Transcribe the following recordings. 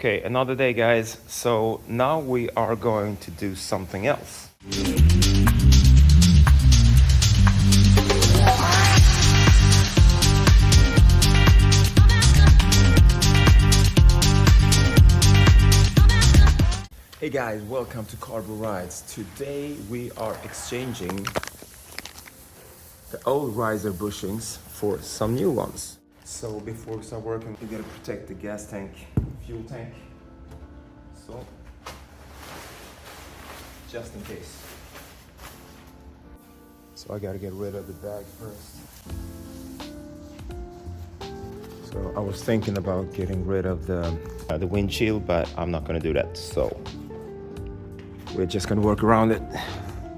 Okay, another day, guys. So now we are going to do something else. Hey guys, welcome to Carboorides. Today we are exchanging the old riser bushings for some new ones. So before we start working, we gotta protect the gas tank, fuel tank. So, just in case. So I gotta get rid of the bag first. So I was thinking about getting rid of the windshield, but I'm not gonna do that. So we're just gonna work around it.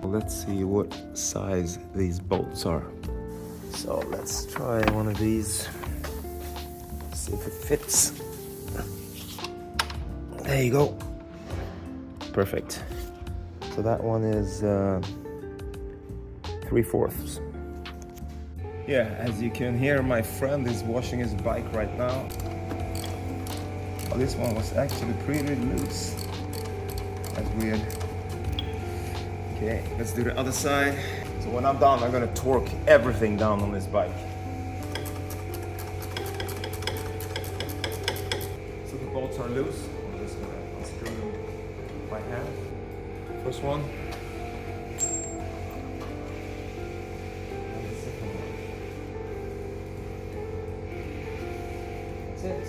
Let's see what size these bolts are. So let's try one of these. See if it fits. There you go. Perfect. So that one is 3/4. Yeah, as you can hear, my friend is washing his bike right now. Oh, this one was actually pretty loose. That's weird. Okay, let's do the other side. So when I'm done, I'm gonna torque everything down on this bike. So the bolts are loose. I'm just gonna unscrew them by hand. First one. And the second one. That's it.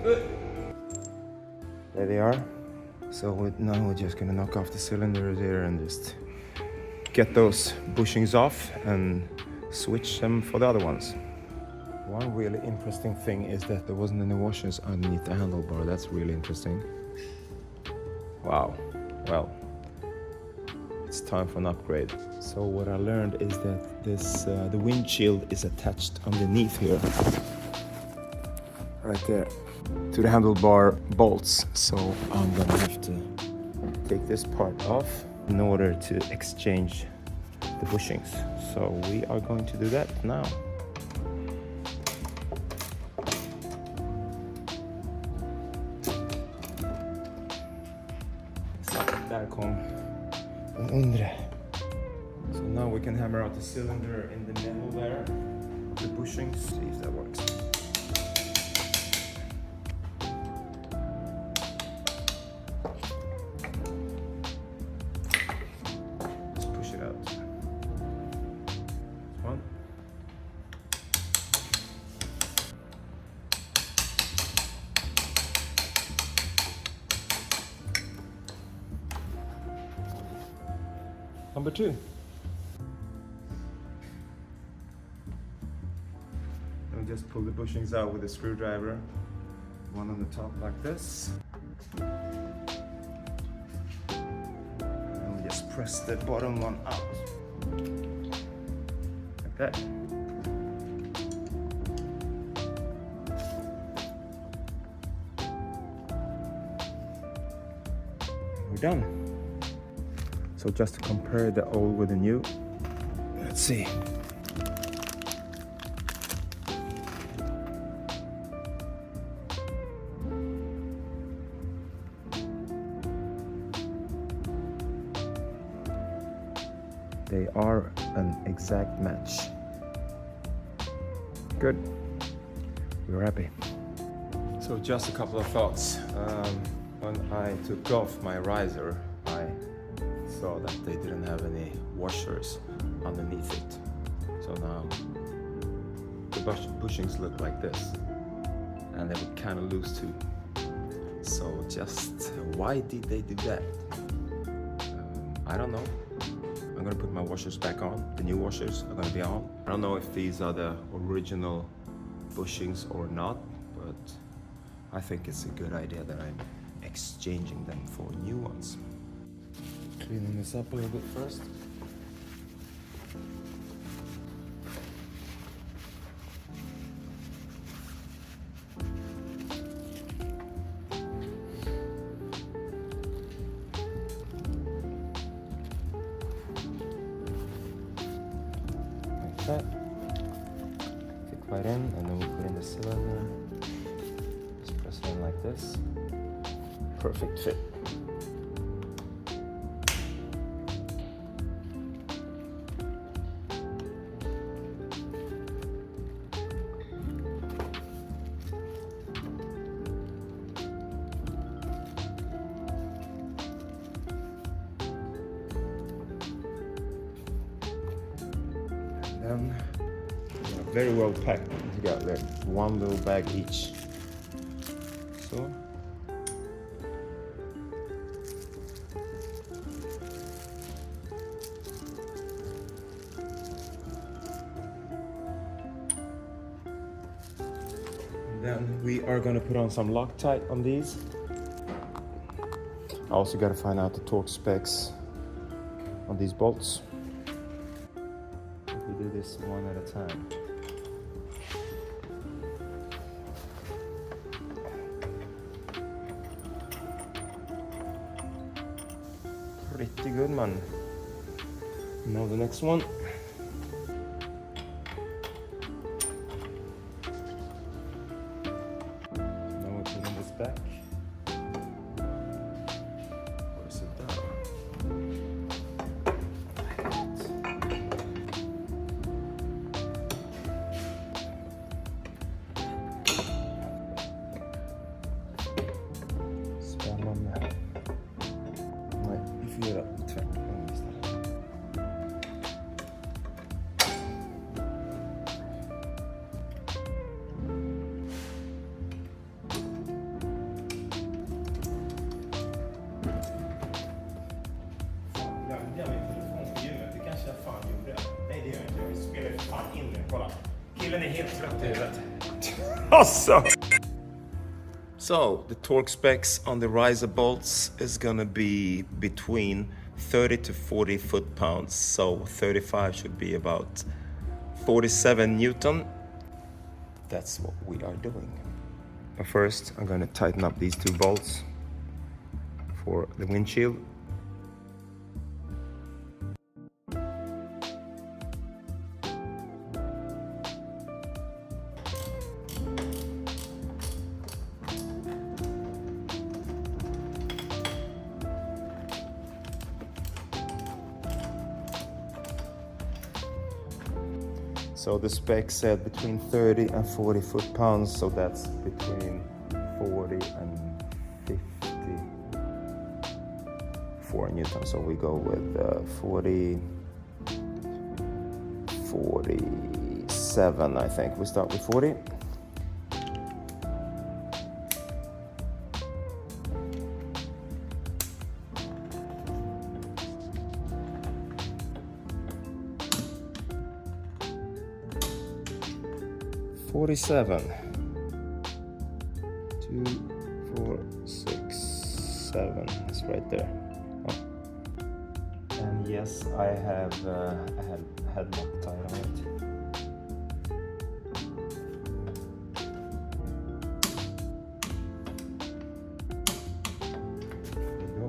Good. There they are. So now we're just gonna knock off the cylinders here and just get those bushings off and switch them for the other ones. One really interesting thing is that there wasn't any washers underneath the handlebar. That's really interesting. Wow. Well, it's time for an upgrade. So what I learned is that the windshield is attached underneath here, right there, to the handlebar bolts. So I'm gonna have to take this part off in order to exchange the bushings. So we are going to do that now. Där kom den undre. So now we can hammer out the cylinder in the middle there, the bushings, see if that works. One. Number 2. And we just pull the bushings out with a screwdriver. One on the top like this. And we just press the bottom one out. Like that. We're done. So just to compare the old with the new, let's see. They are an exact match. Good. We're happy. So just a couple of thoughts. When I took off my riser, I saw that they didn't have any washers underneath it. So now the bushings look like this, and they were kind of loose too. So just why did they do that? I don't know. I'm gonna put my washers back on. The new washers are gonna be on. I don't know if these are the original bushings or not, but I think it's a good idea that I'm exchanging them for new ones. Cleaning this up a little bit first. Like that. Fit right in, and then we put in the cylinder. Just this. Perfect fit. And very well packed. You got like one little bag each. So then we are going to put on some Loctite on these. I also got to find out the torque specs on these bolts. We do this one at a time. Pretty good, man. Now the next one. Now we put in this back. Where's it down? Spännande. Nej, vi får göra tvärtom istället. Jag glömde min telefon på gymmet, det kanske jag fan gjorde. Nej, det gör jag inte, jag spelar fan in det, kolla. Killen är helt trött i huvudet. Alltså! So the torque specs on the riser bolts is gonna be between 30 to 40 foot-pounds. So 35 should be about 47 Newton. That's what we are doing. But first, I'm gonna tighten up these two bolts for the windshield. So the spec said between 30 and 40 foot-pounds, so that's between 40 and 54 Newton. So we go with 47, I think. We start with 40. $47. 2, 4, 6, 7. It's right there. Oh. And yes, I have had Loctite on it. There you go.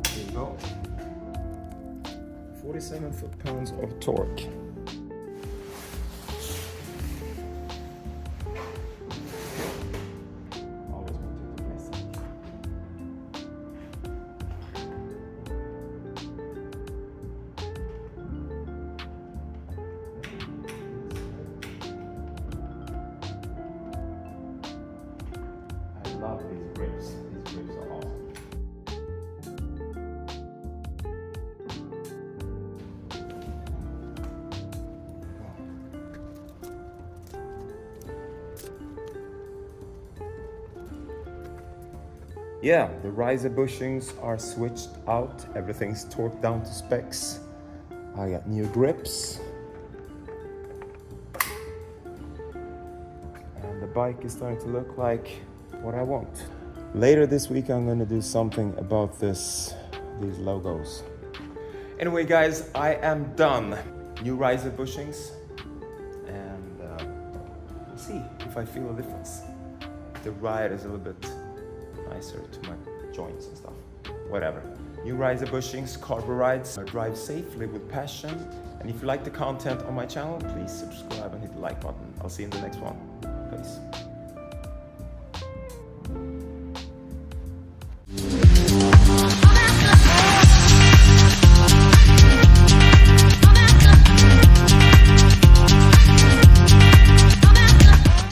There you go. 47 foot-pounds of torque. Always want to do this. I love these grips. These grips are awesome. Yeah, the riser bushings are switched out. Everything's torqued down to specs. I got new grips. And the bike is starting to look like what I want. Later this week, I'm gonna do something about these logos. Anyway, guys, I am done. New riser bushings. And we'll see if I feel a difference. The ride is a little bit nicer to my joints and stuff. Whatever. New riser bushings, carboorides. I drive safely with passion And if you like the content on my channel, please subscribe and hit the like button. I'll see you in the next one.